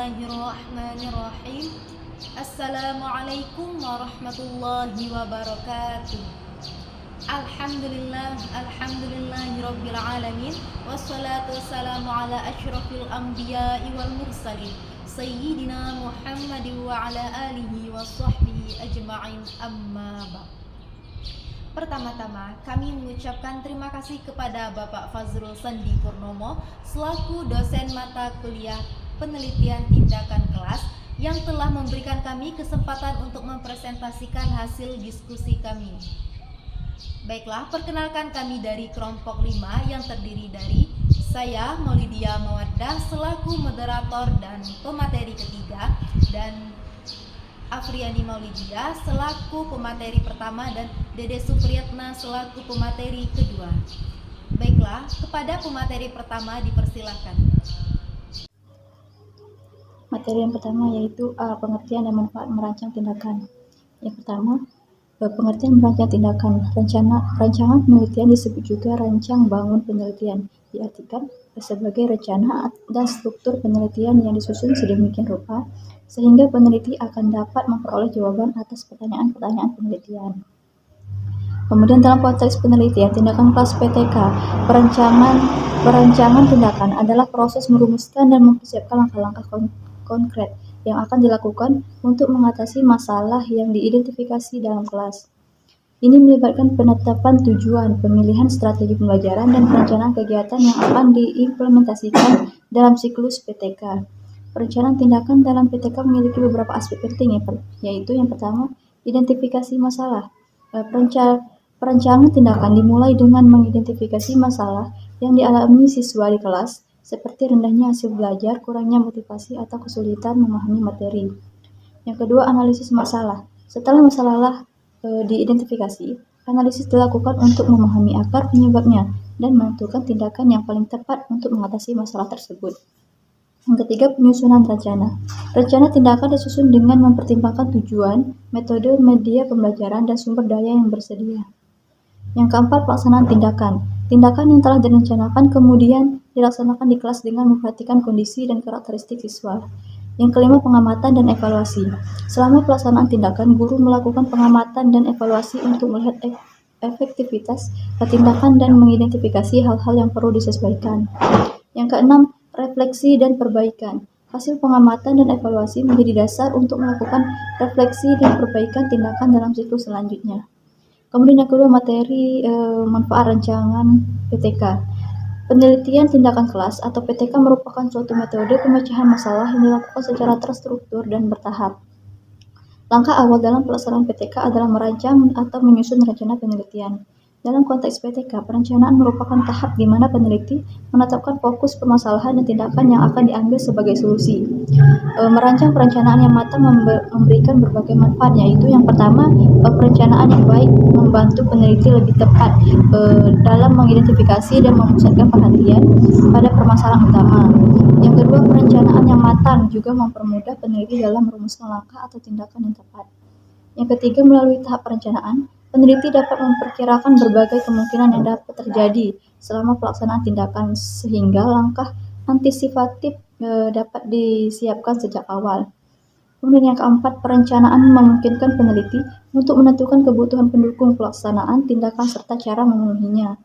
Bismillahirrahmanirrahim. Assalamualaikum warahmatullahi wabarakatuh. Alhamdulillahirabbil alamin. Wassalatu wassalamu ala asyrafil anbiya'i wal mursalin sayyidina Muhammadin wa ala alihi washabbihi ajma'in, amma ba'd. Pertama-tama, kami mengucapkan terima kasih kepada Bapak Fazrul Sandi Purnomo selaku dosen mata kuliah penelitian tindakan kelas yang telah memberikan kami kesempatan untuk mempresentasikan hasil diskusi kami. Baiklah, perkenalkan kami dari kelompok 5 yang terdiri dari saya, Maulidia Mawaddah, selaku moderator dan pemateri ketiga, dan Afriani Maulidia selaku pemateri pertama, dan Dede Supriyatna selaku pemateri kedua. Baiklah, kepada pemateri pertama dipersilakan. Materi yang pertama yaitu pengertian dan manfaat merancang tindakan. Yang pertama, pengertian merancang tindakan. Rancangan penelitian disebut juga rancang bangun penelitian. Diartikan sebagai rencana dan struktur penelitian yang disusun sedemikian rupa sehingga peneliti akan dapat memperoleh jawaban atas pertanyaan-pertanyaan penelitian. Kemudian dalam konteks penelitian tindakan kelas PTK, perancangan tindakan adalah proses merumuskan dan mempersiapkan langkah-langkah konkret yang akan dilakukan untuk mengatasi masalah yang diidentifikasi dalam kelas. Ini melibatkan penetapan tujuan, pemilihan strategi pembelajaran, dan perencanaan kegiatan yang akan diimplementasikan dalam siklus PTK. Perencanaan tindakan dalam PTK memiliki beberapa aspek penting, yaitu yang pertama, identifikasi masalah. Perencanaan tindakan dimulai dengan mengidentifikasi masalah yang dialami siswa di kelas, seperti rendahnya hasil belajar, kurangnya motivasi, atau kesulitan memahami materi. Yang kedua, analisis masalah. Setelah masalah diidentifikasi, analisis dilakukan untuk memahami akar penyebabnya dan menentukan tindakan yang paling tepat untuk mengatasi masalah tersebut. Yang ketiga, penyusunan rencana. Rencana tindakan disusun dengan mempertimbangkan tujuan, metode, media pembelajaran, dan sumber daya yang bersedia. Yang keempat, pelaksanaan tindakan. Tindakan yang telah direncanakan kemudian dilaksanakan di kelas dengan memperhatikan kondisi dan karakteristik siswa. Yang kelima, pengamatan dan evaluasi. Selama pelaksanaan tindakan, guru melakukan pengamatan dan evaluasi untuk melihat efektivitas tindakan dan mengidentifikasi hal-hal yang perlu disesuaikan. Yang keenam, refleksi dan perbaikan. Hasil pengamatan dan evaluasi menjadi dasar untuk melakukan refleksi dan perbaikan tindakan dalam siklus selanjutnya. Kemudian yang kedua, materi manfaat rancangan PTK. Penelitian tindakan kelas atau PTK merupakan suatu metode pemecahan masalah yang dilakukan secara terstruktur dan bertahap. Langkah awal dalam pelaksanaan PTK adalah merancang atau menyusun rencana penelitian. Dalam konteks PTK, perencanaan merupakan tahap di mana peneliti menetapkan fokus permasalahan dan tindakan yang akan diambil sebagai solusi. Merancang perencanaan yang matang memberikan berbagai manfaat, yaitu yang pertama, perencanaan yang baik membantu peneliti lebih tepat dalam mengidentifikasi dan memusatkan perhatian pada permasalahan utama. Yang kedua, perencanaan yang matang juga mempermudah peneliti dalam merumuskan langkah atau tindakan yang tepat. Yang ketiga, melalui tahap perencanaan, peneliti dapat memperkirakan berbagai kemungkinan yang dapat terjadi selama pelaksanaan tindakan sehingga langkah antisipatif dapat disiapkan sejak awal. Kemudian yang keempat, perencanaan memungkinkan peneliti untuk menentukan kebutuhan pendukung pelaksanaan tindakan serta cara memenuhinya.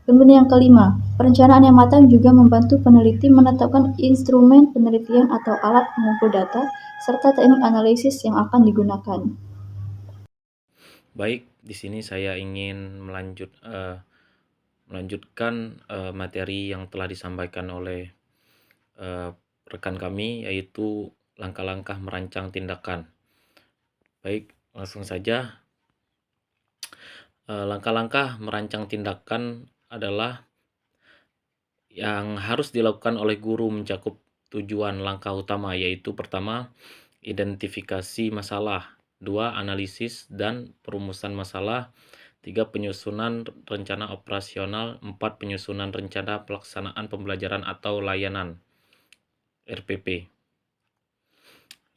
Kemudian yang kelima, perencanaan yang matang juga membantu peneliti menetapkan instrumen penelitian atau alat pengumpul data serta teknik analisis yang akan digunakan. Baik, di sini saya ingin melanjutkan materi yang telah disampaikan oleh rekan kami, yaitu langkah-langkah merancang tindakan. Baik, langsung saja. Langkah-langkah merancang tindakan adalah yang harus dilakukan oleh guru mencakup tujuan langkah utama, yaitu pertama, identifikasi masalah, 2. Analisis dan perumusan masalah, 3. Penyusunan rencana operasional, 4. Penyusunan rencana pelaksanaan pembelajaran atau layanan RPP,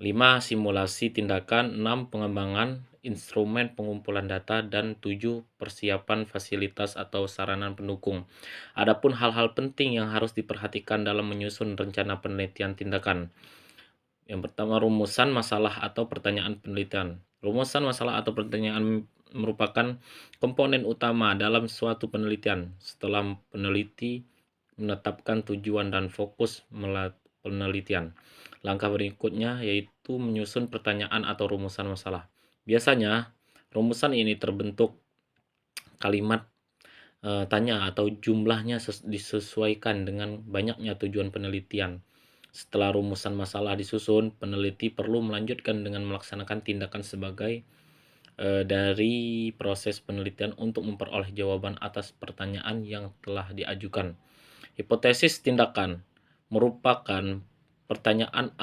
5. Simulasi tindakan, 6. Pengembangan instrumen pengumpulan data, dan 7. Persiapan fasilitas atau sarana pendukung. Adapun hal-hal penting yang harus diperhatikan dalam menyusun rencana penelitian tindakan. Yang pertama, rumusan masalah atau pertanyaan penelitian. Rumusan masalah atau pertanyaan merupakan komponen utama dalam suatu penelitian. Setelah peneliti menetapkan tujuan dan fokus penelitian, langkah berikutnya yaitu menyusun pertanyaan atau rumusan masalah. Biasanya, rumusan ini terbentuk kalimat tanya atau jumlahnya disesuaikan dengan banyaknya tujuan penelitian. Setelah rumusan masalah disusun, peneliti perlu melanjutkan dengan melaksanakan tindakan sebagai dari proses penelitian untuk memperoleh jawaban atas pertanyaan yang telah diajukan. Hipotesis tindakan merupakan pernyataan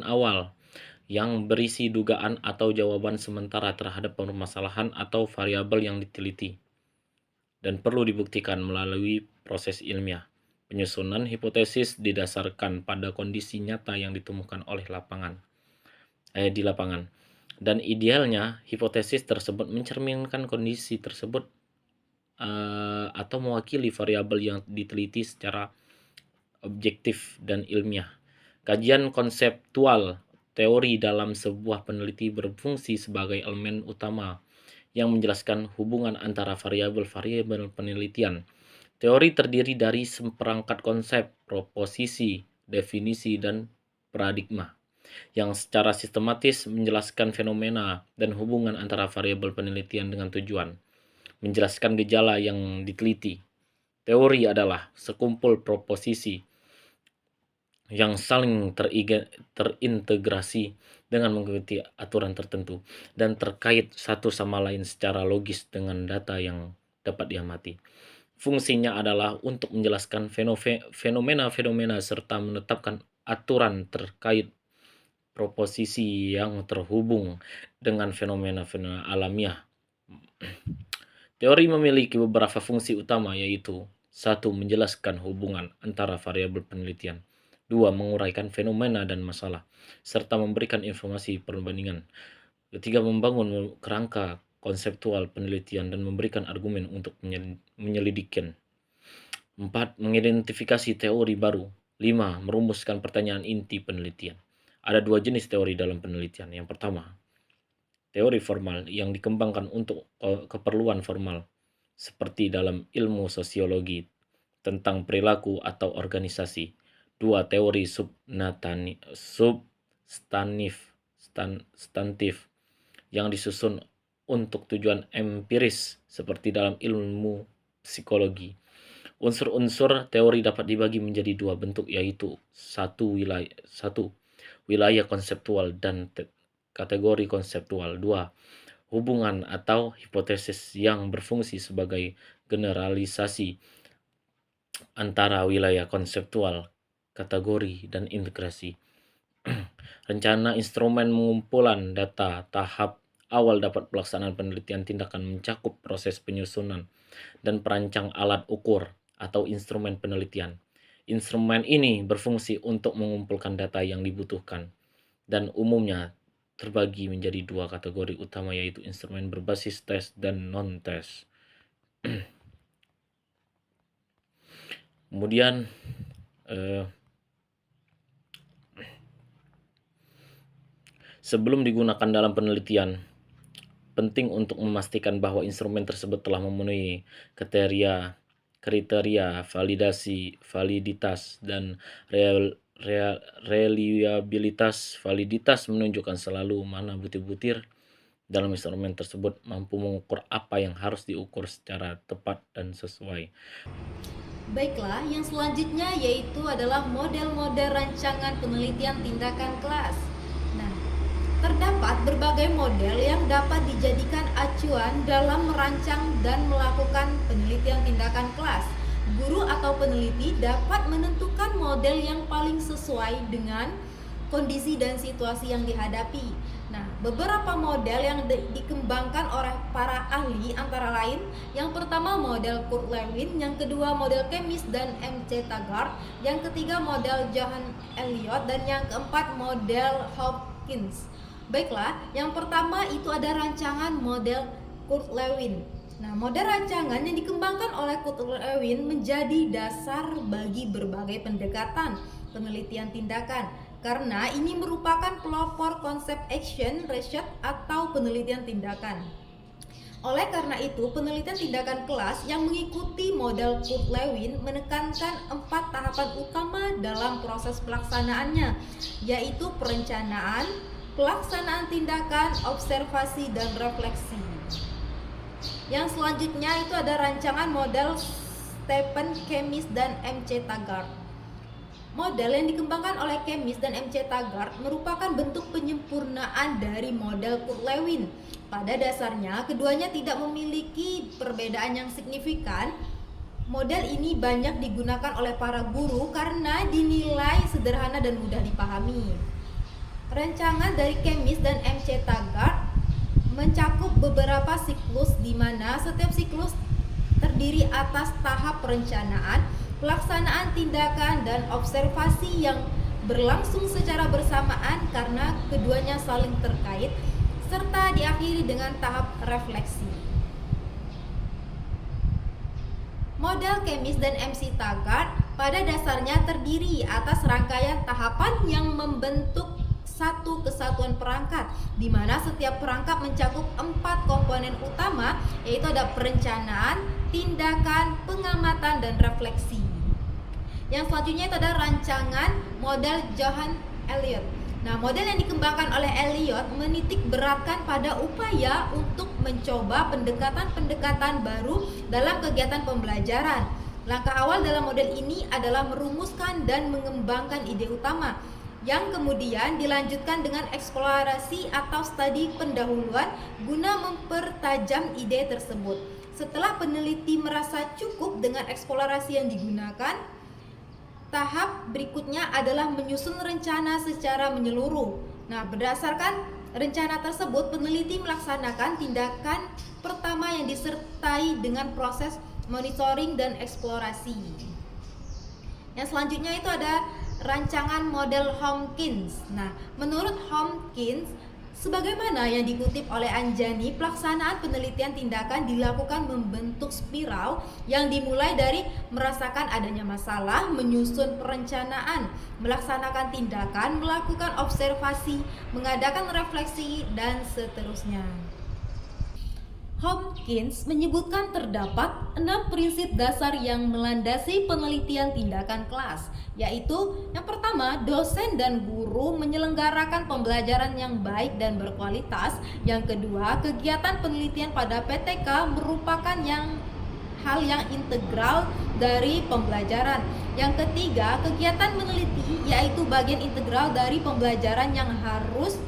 awal yang berisi dugaan atau jawaban sementara terhadap permasalahan atau variabel yang diteliti dan perlu dibuktikan melalui proses ilmiah. Penyusunan hipotesis didasarkan pada kondisi nyata yang ditemukan oleh di lapangan. Dan idealnya hipotesis tersebut mencerminkan kondisi tersebut atau mewakili variabel yang diteliti secara objektif dan ilmiah. Kajian konseptual teori dalam sebuah peneliti berfungsi sebagai elemen utama yang menjelaskan hubungan antara variabel-variabel penelitian. Teori terdiri dari seperangkat konsep, proposisi, definisi, dan paradigma yang secara sistematis menjelaskan fenomena dan hubungan antara variabel penelitian dengan tujuan, menjelaskan gejala yang diteliti. Teori adalah sekumpul proposisi yang saling terintegrasi dengan mengikuti aturan tertentu dan terkait satu sama lain secara logis dengan data yang dapat diamati. Fungsinya adalah untuk menjelaskan fenomena-fenomena serta menetapkan aturan terkait proposisi yang terhubung dengan fenomena-fenomena alamiah. Teori memiliki beberapa fungsi utama, yaitu 1. Menjelaskan hubungan antara variabel penelitian. 2. Menguraikan fenomena dan masalah, serta memberikan informasi perbandingan. 3. Membangun kerangka konseptual penelitian dan memberikan argumen untuk menyelidikkan. 4. Mengidentifikasi teori baru. 5. Merumuskan pertanyaan inti penelitian. Ada 2 jenis teori dalam penelitian. Yang pertama, teori formal yang dikembangkan untuk keperluan formal, seperti dalam ilmu sosiologi tentang perilaku atau organisasi. 2. Teori substantif yang disusun untuk tujuan empiris, seperti dalam ilmu psikologi. Unsur-unsur teori dapat dibagi menjadi 2 bentuk, yaitu 1. Wilayah konseptual dan kategori konseptual. 2. Hubungan atau hipotesis yang berfungsi sebagai generalisasi antara wilayah konseptual, kategori, dan integrasi. Rencana instrumen pengumpulan data tahap awal dapat pelaksanaan penelitian tindakan mencakup proses penyusunan dan perancang alat ukur atau instrumen penelitian. Instrumen ini berfungsi untuk mengumpulkan data yang dibutuhkan dan umumnya terbagi menjadi 2 kategori utama, yaitu instrumen berbasis tes dan non-tes. Kemudian sebelum digunakan dalam penelitian, penting untuk memastikan bahwa instrumen tersebut telah memenuhi kriteria validitas, dan reliabilitas. Validitas menunjukkan selalu mana butir-butir dalam instrumen tersebut mampu mengukur apa yang harus diukur secara tepat dan sesuai. Baiklah, yang selanjutnya yaitu adalah model-model rancangan penelitian tindakan kelas. Nah, terdapat berbagai model yang dapat dijadikan acuan dalam merancang dan melakukan penelitian tindakan kelas. Guru atau peneliti dapat menentukan model yang paling sesuai dengan kondisi dan situasi yang dihadapi. Nah, beberapa model yang dikembangkan oleh para ahli antara lain, yang pertama model Kurt Lewin, yang kedua model Kemis dan M.C. Taggart, yang ketiga model Johann Elliot, dan yang keempat model Hopkins. Baiklah, yang pertama itu ada rancangan model Kurt Lewin. Nah, model rancangan yang dikembangkan oleh Kurt Lewin menjadi dasar bagi berbagai pendekatan penelitian tindakan. karena ini merupakan pelopor konsep action research atau penelitian tindakan. Oleh karena itu, penelitian tindakan kelas yang mengikuti model Kurt-Lewin menekankan 4 tahapan utama dalam proses pelaksanaannya, yaitu perencanaan, pelaksanaan tindakan, observasi, dan refleksi. Yang selanjutnya itu ada rancangan model Stephen Kemmis dan M.C. Taggart. Model yang dikembangkan oleh Kemmis dan M.C. Taggart merupakan bentuk penyempurnaan dari model Kurt-Lewin. Pada dasarnya, keduanya tidak memiliki perbedaan yang signifikan. Model ini banyak digunakan oleh para guru karena dinilai sederhana dan mudah dipahami. Rancangan dari Kemmis dan M.C. Taggart mencakup beberapa siklus di mana setiap siklus terdiri atas tahap perencanaan, pelaksanaan tindakan, dan observasi yang berlangsung secara bersamaan karena keduanya saling terkait, serta diakhiri dengan tahap refleksi. Model Kemmis dan M.C. Taggart pada dasarnya terdiri atas rangkaian tahapan yang membentuk satu kesatuan perangkat, di mana setiap perangkat mencakup 4 komponen utama, yaitu ada perencanaan, tindakan, pengamatan, dan refleksi. Yang selanjutnya itu ada rancangan model Johann Elliot. Nah, model yang dikembangkan oleh Elliot menitik beratkan pada upaya untuk mencoba pendekatan-pendekatan baru dalam kegiatan pembelajaran. Langkah awal dalam model ini adalah merumuskan dan mengembangkan ide utama, yang kemudian dilanjutkan dengan eksplorasi atau studi pendahuluan guna mempertajam ide tersebut. Setelah peneliti merasa cukup dengan eksplorasi yang digunakan, tahap berikutnya adalah menyusun rencana secara menyeluruh. Nah, berdasarkan rencana tersebut, peneliti melaksanakan tindakan pertama yang disertai dengan proses monitoring dan eksplorasi. Yang selanjutnya itu ada rancangan model Hopkins. Nah, menurut Hopkins, sebagaimana yang dikutip oleh Anjani, pelaksanaan penelitian tindakan dilakukan membentuk spiral yang dimulai dari merasakan adanya masalah, menyusun perencanaan, melaksanakan tindakan, melakukan observasi, mengadakan refleksi, dan seterusnya. Hopkins menyebutkan terdapat 6 prinsip dasar yang melandasi penelitian tindakan kelas, yaitu yang pertama, dosen dan guru menyelenggarakan pembelajaran yang baik dan berkualitas. Yang kedua, kegiatan penelitian pada PTK merupakan hal yang integral dari pembelajaran. Yang ketiga, kegiatan meneliti yaitu bagian integral dari pembelajaran yang harus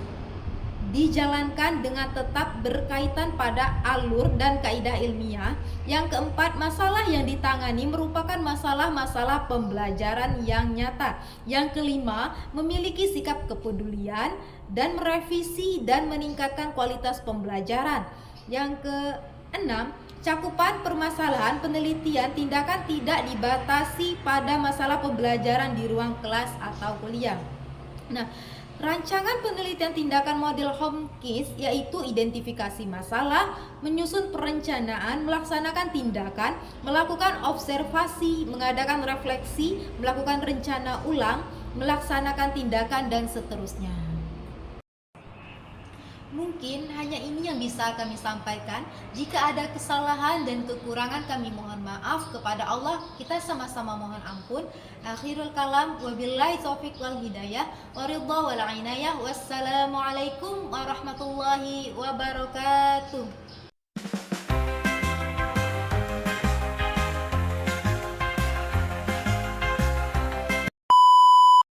dijalankan dengan tetap berkaitan pada alur dan kaidah ilmiah. Yang keempat, masalah yang ditangani merupakan masalah-masalah pembelajaran yang nyata. Yang kelima, memiliki sikap kepedulian dan merevisi dan meningkatkan kualitas pembelajaran. Yang keenam, cakupan permasalahan penelitian tindakan tidak dibatasi pada masalah pembelajaran di ruang kelas atau kuliah. Nah, rancangan penelitian tindakan model Hopkins yaitu identifikasi masalah, menyusun perencanaan, melaksanakan tindakan, melakukan observasi, mengadakan refleksi, melakukan rencana ulang, melaksanakan tindakan, dan seterusnya. Mungkin hanya ini yang bisa kami sampaikan. Jika ada kesalahan dan kekurangan, kami mohon maaf kepada Allah. Kita sama-sama mohon ampun. Akhirul kalam, wabillahi taufiq wal hidayah, waridha wal inayah. Wassalamualaikum warahmatullahi wabarakatuh.